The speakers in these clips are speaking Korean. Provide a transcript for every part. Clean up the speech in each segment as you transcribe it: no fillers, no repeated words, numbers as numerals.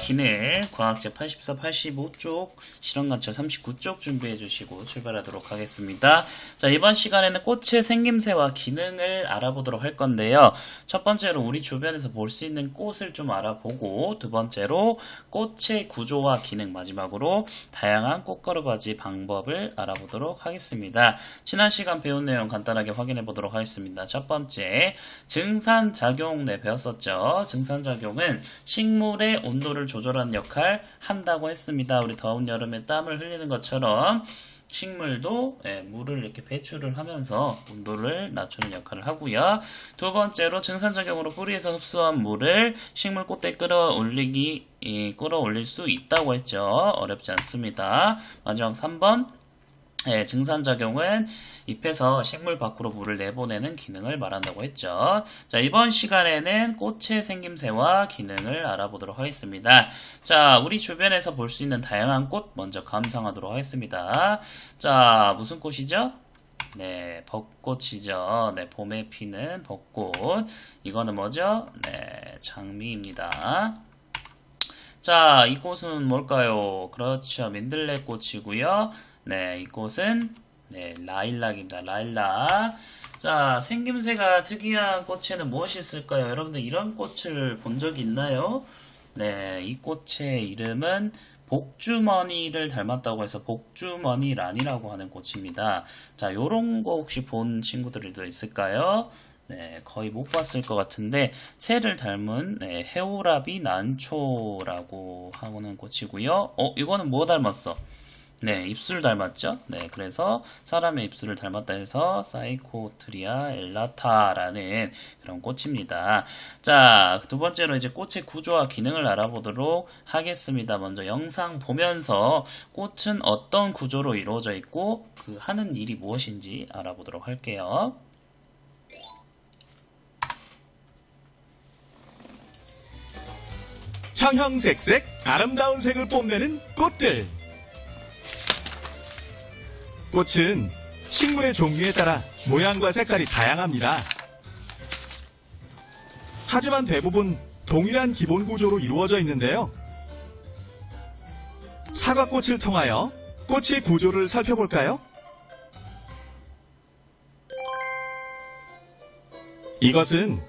기능 과학제 84, 85쪽, 실험관찰 39쪽 준비해 주시고 출발하도록 하겠습니다. 자, 이번 시간에는 꽃의 생김새와 기능을 알아보도록 할 건데요. 첫 번째로 우리 주변에서 볼 수 있는 꽃을 좀 알아보고, 두 번째로 꽃의 구조와 기능, 마지막으로 다양한 꽃가루바지 방법을 알아보도록 하겠습니다. 지난 시간 배운 내용 간단하게 확인해 보도록 하겠습니다. 첫 번째, 증산작용 배웠었죠. 증산작용은 식물의 온도를 조절하는 역할 한다고 했습니다. 우리 더운 여름에 땀을 흘리는 것처럼 식물도 물을 이렇게 배출을 하면서 온도를 낮추는 역할을 하고요. 두 번째로 증산작용으로 뿌리에서 흡수한 물을 식물 꽃대에 끌어올릴 수 있다고 했죠. 어렵지 않습니다. 마지막 3번, 증산작용은 잎에서 식물 밖으로 물을 내보내는 기능을 말한다고 했죠. 자, 이번 시간에는 꽃의 생김새와 기능을 알아보도록 하겠습니다. 자, 우리 주변에서 볼 수 있는 다양한 꽃 먼저 감상하도록 하겠습니다. 자, 무슨 꽃이죠? 네, 벚꽃이죠. 네, 봄에 피는 벚꽃. 이거는 뭐죠? 네, 장미입니다. 자, 이 꽃은 뭘까요? 그렇죠, 민들레꽃이고요. 네, 이 꽃은 라일락입니다. 라일락. 자, 생김새가 특이한 꽃에는 무엇이 있을까요? 여러분들 이런 꽃을 본 적이 있나요? 네, 이 꽃의 이름은 복주머니를 닮았다고 해서 복주머니란이라고 하는 꽃입니다. 자, 요런 거 혹시 본 친구들도 있을까요? 네, 거의 못 봤을 것 같은데 새를 닮은 해오라비 난초라고 하는 꽃이고요. 이거는 뭐 닮았어? 네, 입술 닮았죠? 네, 그래서 사람의 입술을 닮았다 해서 사이코트리아 엘라타라는 그런 꽃입니다. 자, 두 번째로 이제 꽃의 구조와 기능을 알아보도록 하겠습니다. 먼저 영상 보면서 꽃은 어떤 구조로 이루어져 있고 그 하는 일이 무엇인지 알아보도록 할게요. 형형색색 아름다운 색을 뽐내는 꽃들. 꽃은 식물의 종류에 따라 모양과 색깔이 다양합니다. 하지만 대부분 동일한 기본 구조로 이루어져 있는데요. 사과꽃을 통하여 꽃의 구조를 살펴볼까요? 이것은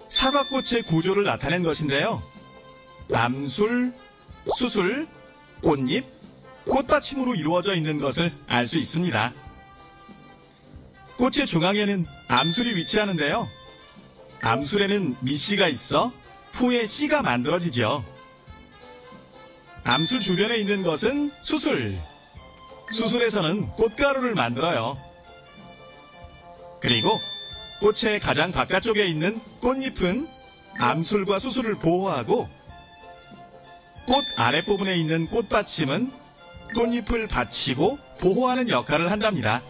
사과꽃의 구조를 나타낸 것인데요. 암술, 수술, 꽃잎, 꽃받침으로 이루어져 있는 것을 알 수 있습니다. 꽃의 중앙에는 암술이 위치하는데요. 암술에는 밑씨가 있어 후에 씨가 만들어지죠. 암술 주변에 있는 것은 수술. 수술에서는 꽃가루를 만들어요. 그리고 꽃의 가장 바깥쪽에 있는 꽃잎은 암술과 수술을 보호하고 꽃 아랫부분에 있는 꽃받침은 꽃잎을 받치고 보호하는 역할을 한답니다.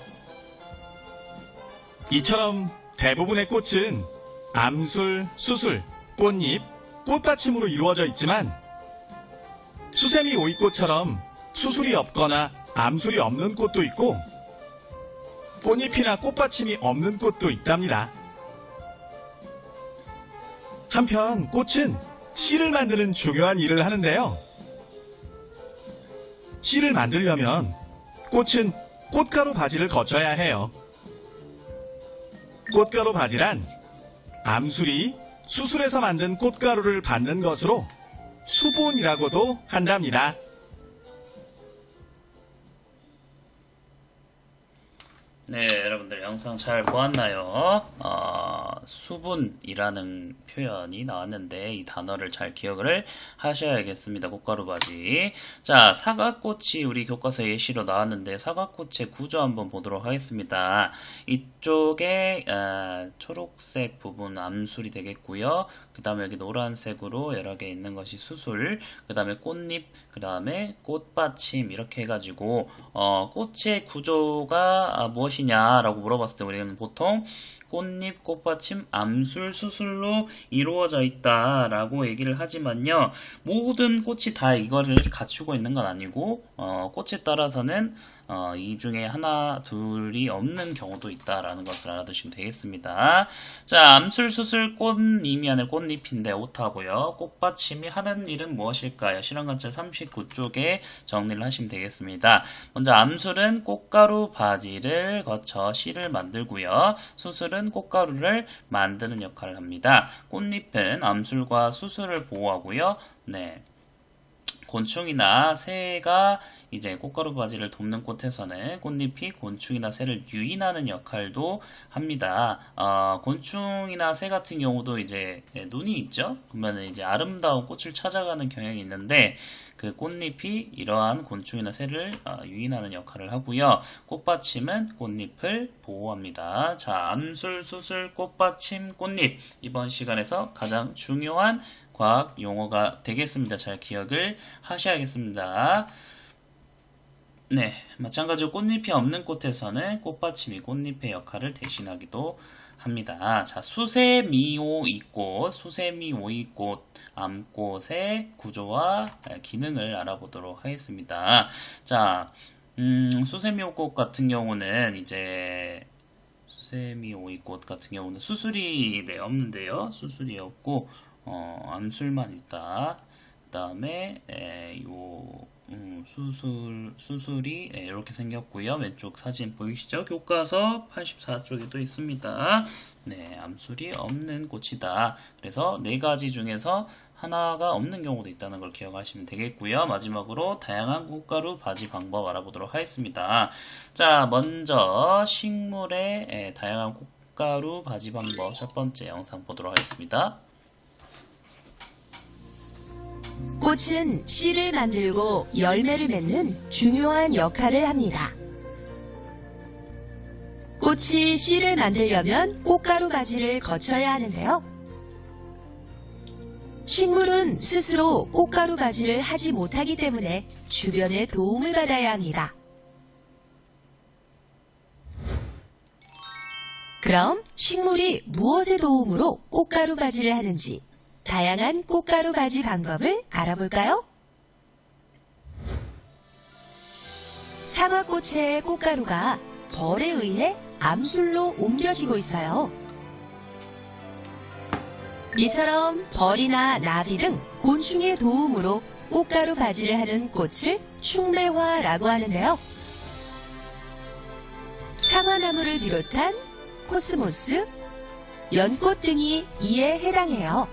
이처럼 대부분의 꽃은 암술, 수술, 꽃잎, 꽃받침으로 이루어져 있지만 수세미 오이꽃처럼 수술이 없거나 암술이 없는 꽃도 있고 꽃잎이나 꽃받침이 없는 꽃도 있답니다. 한편 꽃은 씨를 만드는 중요한 일을 하는데요. 씨를 만들려면 꽃은 꽃가루 바지를 거쳐야 해요. 꽃가루 바지란 암술이 수술에서 만든 꽃가루를 받는 것으로 수분이라고도 한답니다. 네, 여러분들 영상 잘 보았나요? 수분이라는 표현이 나왔는데 이 단어를 잘 기억을 하셔야겠습니다. 꽃가루 바지. 자, 사과꽃이 우리 교과서 예시로 나왔는데 사과꽃의 구조 한번 보도록 하겠습니다. 이쪽에 초록색 부분 암술이 되겠고요. 그 다음에 여기 노란색으로 여러 개 있는 것이 수술, 그 다음에 꽃잎, 그 다음에 꽃받침 이렇게 해가지고 꽃의 구조가 무엇이냐라고 물어봤을 때 우리는 보통 꽃잎, 꽃받침, 암술, 수술로 이루어져 있다라고 얘기를 하지만요. 모든 꽃이 다 이거를 갖추고 있는 건 아니고 꽃에 따라서는 이 중에 하나, 둘이 없는 경우도 있다라는 것을 알아두시면 되겠습니다. 자, 암술, 수술, 꽃님이 하는 꽃잎인데 오타고요. 꽃받침이 하는 일은 무엇일까요? 실험관찰 39쪽에 정리를 하시면 되겠습니다. 먼저 암술은 꽃가루 바지를 거쳐 실을 만들고요. 수술은 꽃가루를 만드는 역할을 합니다. 꽃잎은 암술과 수술을 보호하고요. 네. 곤충이나 새가 이제 꽃가루 바지를 돕는 꽃에서는 꽃잎이 곤충이나 새를 유인하는 역할도 합니다. 곤충이나 새 같은 경우도 이제 눈이 있죠? 그러면 이제 아름다운 꽃을 찾아가는 경향이 있는데 그 꽃잎이 이러한 곤충이나 새를 유인하는 역할을 하고요. 꽃받침은 꽃잎을 보호합니다. 자, 암술, 수술, 꽃받침, 꽃잎. 이번 시간에서 가장 중요한 과학 용어가 되겠습니다. 잘 기억을 하셔야겠습니다. 네, 마찬가지로 꽃잎이 없는 꽃에서는 꽃받침이 꽃잎의 역할을 대신하기도 합니다. 자, 수세미오이꽃, 수세미오이꽃, 암꽃의 구조와 기능을 알아보도록 하겠습니다. 자, 수세미오꽃 같은 경우는 이제 수세미오이꽃 같은 경우는 수술이 없는데요. 수술이 없고 암술만 있다. 그 다음에 수술이 이렇게 생겼고요. 왼쪽 사진 보이시죠? 교과서 84쪽에 또 있습니다. 네, 암술이 없는 꽃이다. 그래서 네 가지 중에서 하나가 없는 경우도 있다는 걸 기억하시면 되겠고요. 마지막으로 다양한 꽃가루 바지 방법 알아보도록 하겠습니다. 자, 먼저 식물의 다양한 꽃가루 바지 방법 첫 번째 영상 보도록 하겠습니다. 꽃은 씨를 만들고 열매를 맺는 중요한 역할을 합니다. 꽃이 씨를 만들려면 꽃가루 바지를 거쳐야 하는데요. 식물은 스스로 꽃가루 바지를 하지 못하기 때문에 주변의 도움을 받아야 합니다. 그럼 식물이 무엇의 도움으로 꽃가루 바지를 하는지 다양한 꽃가루 바지 방법을 알아볼까요? 사과꽃의 꽃가루가 벌에 의해 암술로 옮겨지고 있어요. 이처럼 벌이나 나비 등 곤충의 도움으로 꽃가루 바지를 하는 꽃을 충매화라고 하는데요. 사과나무를 비롯한 코스모스, 연꽃 등이 이에 해당해요.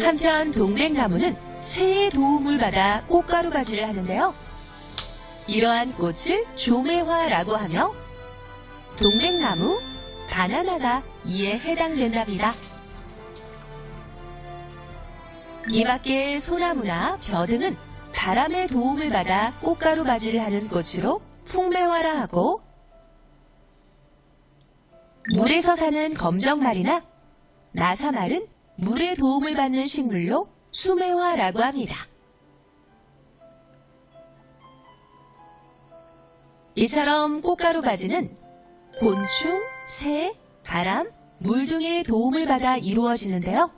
한편 동백나무는 새의 도움을 받아 꽃가루 바지를 하는데요. 이러한 꽃을 조매화라고 하며 동백나무, 바나나가 이에 해당된답니다. 이 밖에 소나무나 벼 등은 바람의 도움을 받아 꽃가루 바지를 하는 꽃으로 풍매화라 하고, 물에서 사는 검정말이나 나사말은 물의 도움을 받는 식물로 수매화라고 합니다. 이처럼 꽃가루 바지는 곤충, 새, 바람, 물 등의 도움을 받아 이루어지는데요.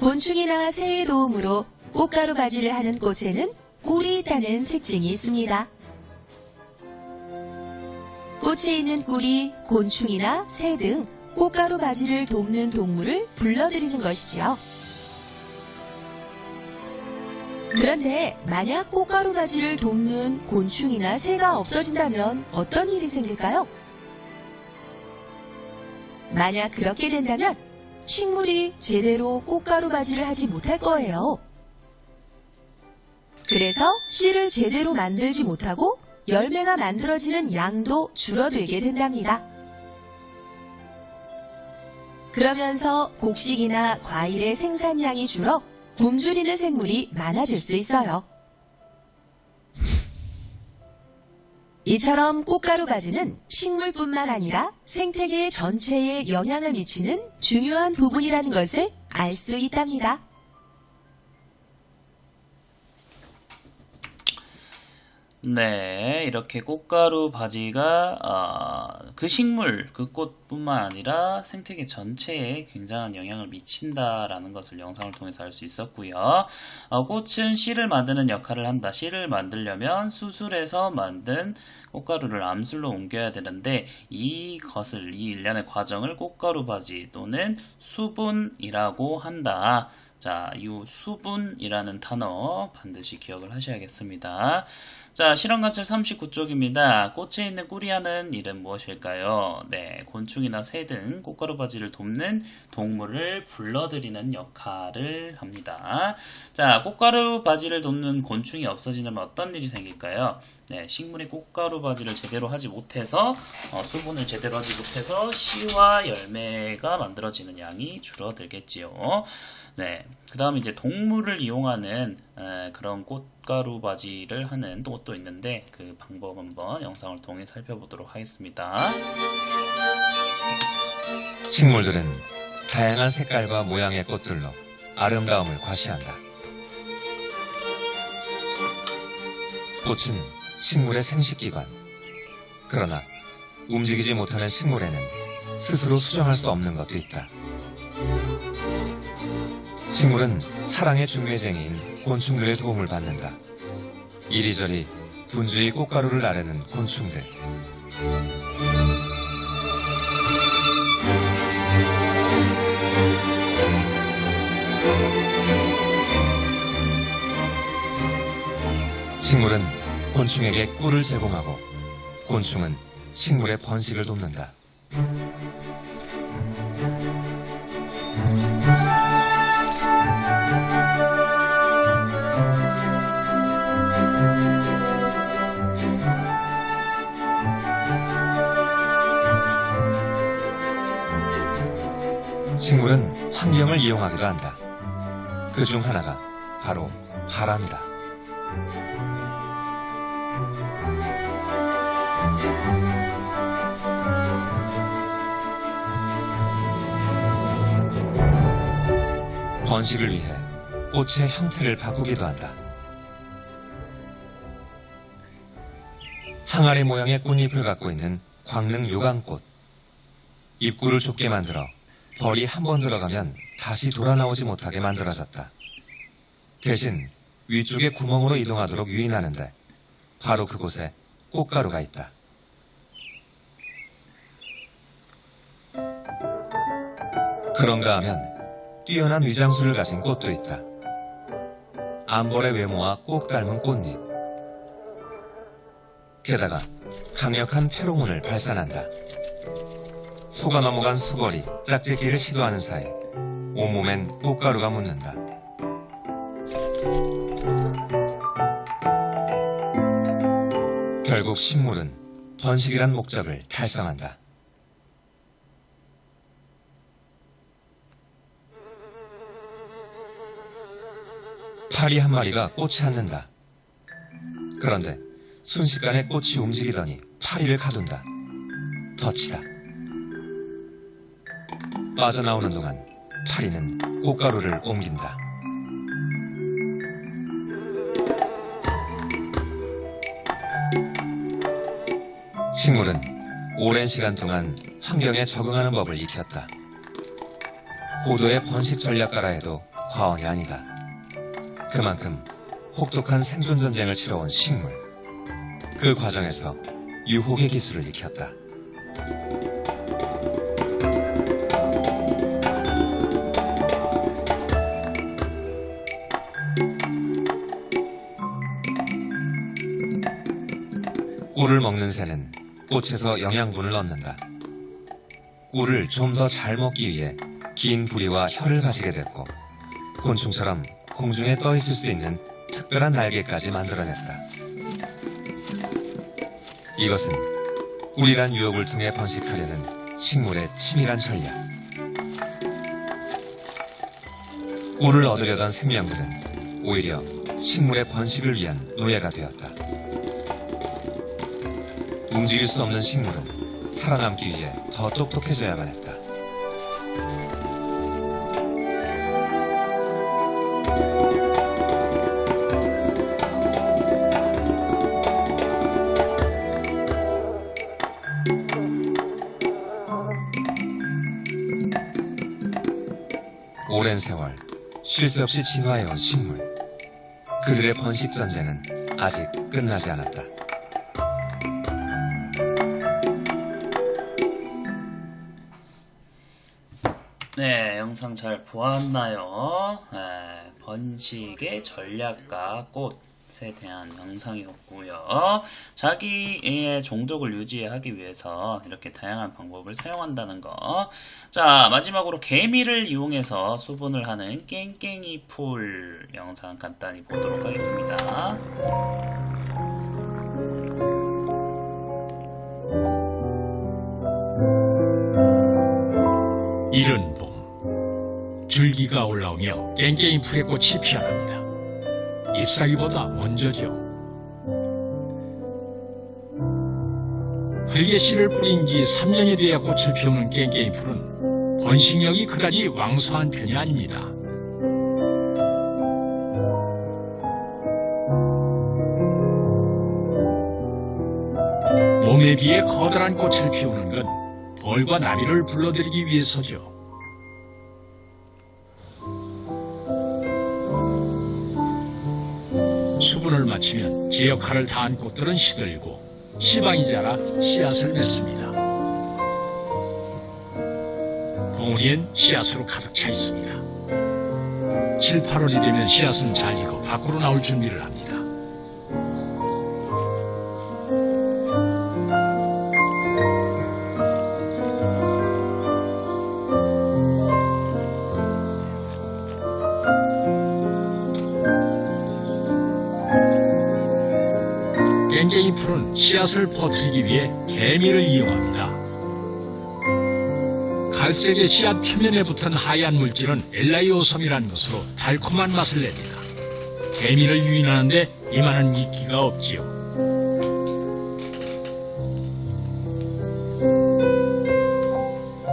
곤충이나 새의 도움으로 꽃가루 바지를 하는 꽃에는 꿀이 있다는 특징이 있습니다. 꽃에 있는 꿀이 곤충이나 새 등 꽃가루 바지를 돕는 동물을 불러들이는 것이죠. 그런데 만약 꽃가루 바지를 돕는 곤충이나 새가 없어진다면 어떤 일이 생길까요? 만약 그렇게 된다면 식물이 제대로 꽃가루 바지를 하지 못할 거예요. 그래서 씨를 제대로 만들지 못하고 열매가 만들어지는 양도 줄어들게 된답니다. 그러면서 곡식이나 과일의 생산량이 줄어 굶주리는 생물이 많아질 수 있어요. 이처럼 꽃가루 바지는 식물뿐만 아니라 생태계 전체에 영향을 미치는 중요한 부분이라는 것을 알 수 있답니다. 네, 이렇게 꽃가루 바지가 그 식물, 그 꽃뿐만 아니라 생태계 전체에 굉장한 영향을 미친다라는 것을 영상을 통해서 알 수 있었고요. 꽃은 씨를 만드는 역할을 한다. 씨를 만들려면 수술해서 만든 꽃가루를 암술로 옮겨야 되는데 이 일련의 과정을 꽃가루 바지 또는 수분이라고 한다. 자, 이 수분이라는 단어 반드시 기억을 하셔야겠습니다. 자, 실험관찰 39쪽입니다. 꽃에 있는 꾸리하는 일은 무엇일까요? 네, 곤충이나 새 등 꽃가루 바지를 돕는 동물을 불러들이는 역할을 합니다. 자, 꽃가루 바지를 돕는 곤충이 없어지면 어떤 일이 생길까요? 네, 식물이 꽃가루 바지를 제대로 하지 못해서 수분을 제대로 하지 못해서 씨와 열매가 만들어지는 양이 줄어들겠지요. 네, 그 다음 이제 동물을 이용하는 그런 꽃가루 바지를 하는 꽃도 있는데 그 방법 한번 영상을 통해 살펴보도록 하겠습니다. 식물들은 다양한 색깔과 모양의 꽃들로 아름다움을 과시한다. 꽃은 식물의 생식기관. 그러나 움직이지 못하는 식물에는 스스로 수정할 수 없는 것도 있다. 식물은 사랑의 중매쟁이인 곤충들의 도움을 받는다. 이리저리 분주히 꽃가루를 나르는 곤충들. 식물은 곤충에게 꿀을 제공하고 곤충은 식물의 번식을 돕는다. 식물은 환경을 이용하기도 한다. 그 중 하나가 바로 바람이다. 번식을 위해 꽃의 형태를 바꾸기도 한다. 항아리 모양의 꽃잎을 갖고 있는 광릉 요강꽃. 입구를 좁게 만들어 벌이 한 번 들어가면 다시 돌아 나오지 못하게 만들어졌다. 대신 위쪽의 구멍으로 이동하도록 유인하는데 바로 그곳에 꽃가루가 있다. 그런가 하면 뛰어난 위장술을 가진 꽃도 있다. 암벌의 외모와 꼭 닮은 꽃잎. 게다가 강력한 페로몬을 발산한다. 속아 넘어간 수거리, 짝짓기를 시도하는 사이 온몸엔 꽃가루가 묻는다. 결국 식물은 번식이란 목적을 달성한다. 파리 한 마리가 꽃에 앉는다. 그런데 순식간에 꽃이 움직이더니 파리를 가둔다. 덫이다. 빠져나오는 동안 파리는 꽃가루를 옮긴다. 식물은 오랜 시간 동안 환경에 적응하는 법을 익혔다. 고도의 번식 전략가라 해도 과언이 아니다. 그만큼 혹독한 생존 전쟁을 치러온 식물. 그 과정에서 유혹의 기술을 익혔다. 꿀을 먹는 새는 꽃에서 영양분을 얻는다. 꿀을 좀 더 잘 먹기 위해 긴 부리와 혀를 가지게 됐고 곤충처럼 공중에 떠 있을 수 있는 특별한 날개까지 만들어냈다. 이것은 꿀이란 유혹을 통해 번식하려는 식물의 치밀한 전략. 꿀을 얻으려던 생명들은 오히려 식물의 번식을 위한 노예가 되었다. 움직일 수 없는 식물은 살아남기 위해 더 똑똑해져야만 했다. 오랜 세월 쉴 새 없이 진화해온 식물. 그들의 번식 전쟁은 아직 끝나지 않았다. 네, 영상 잘 보았나요? 번식의 전략과 꽃에 대한 영상이었고요. 자기의 종족을 유지하기 위해서 이렇게 다양한 방법을 사용한다는 거. 자, 마지막으로 개미를 이용해서 수분을 하는 깽깽이 풀 영상 간단히 보도록 하겠습니다. 이른 봄, 줄기가 올라오며 깽깽이 풀의 꽃이 피어납니다. 잎사귀보다 먼저죠. 흙에 씨를 뿌린 지 3년이 돼야 꽃을 피우는 깽깽이 풀은 번식력이 그다지 왕성한 편이 아닙니다. 몸에 비해 커다란 꽃을 피우는 건 벌과 나비를 불러들이기 위해서죠. 수분을 마치면 제 역할을 다한 꽃들은 시들고 씨방이 자라 씨앗을 맺습니다. 봉우리엔 씨앗으로 가득 차 있습니다. 7, 8월이 되면 씨앗은 잘 익어 밖으로 나올 준비를 합니다. 깽깽이 풀은 씨앗을 퍼뜨리기 위해 개미를 이용합니다. 갈색의 씨앗 표면에 붙은 하얀 물질은 엘라이오솜이라는 것으로 달콤한 맛을 냅니다. 개미를 유인하는데 이만한 이끼가 없지요.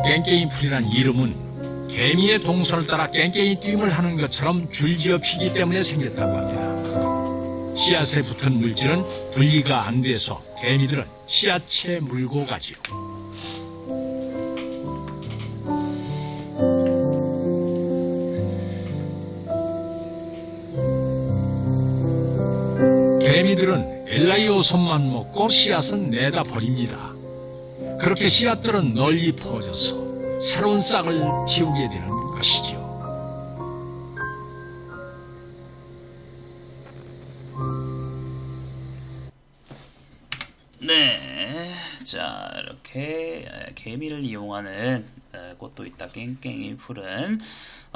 깽깽이 풀이란 이름은 개미의 동선을 따라 깽깽이 띄움을 하는 것처럼 줄지어 피기 때문에 생겼다고 합니다. 씨앗에 붙은 물질은 분리가 안 돼서 개미들은 씨앗채 물고 가지요. 개미들은 엘라이오솜만 먹고 씨앗은 내다 버립니다. 그렇게 씨앗들은 널리 퍼져서 새로운 싹을 틔우게 되는 것이죠. 네, 자 이렇게 개미를 이용하는 꽃도 있다. 깽깽이 풀은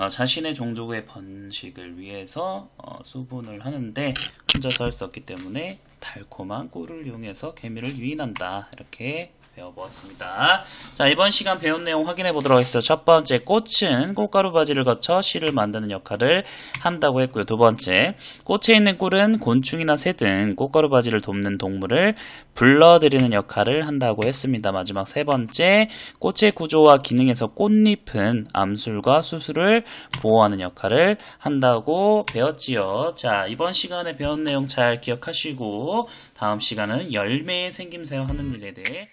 자신의 종족의 번식을 위해서 수분을 하는데 혼자서 할 수 없기 때문에 달콤한 꿀을 이용해서 개미를 유인한다. 이렇게 배워보았습니다. 자, 이번 시간 배운 내용 확인해 보도록 하겠습니다. 첫 번째, 꽃은 꽃가루 바지를 거쳐 씨를 만드는 역할을 한다고 했고요. 두 번째, 꽃에 있는 꿀은 곤충이나 새 등 꽃가루 바지를 돕는 동물을 불러들이는 역할을 한다고 했습니다. 마지막 세 번째, 꽃의 구조와 기능에서 꽃잎은 암술과 수술을 보호하는 역할을 한다고 배웠지요. 자, 이번 시간에 배운 내용 잘 기억하시고 다음 시간은 열매의 생김새와 하는 일에 대해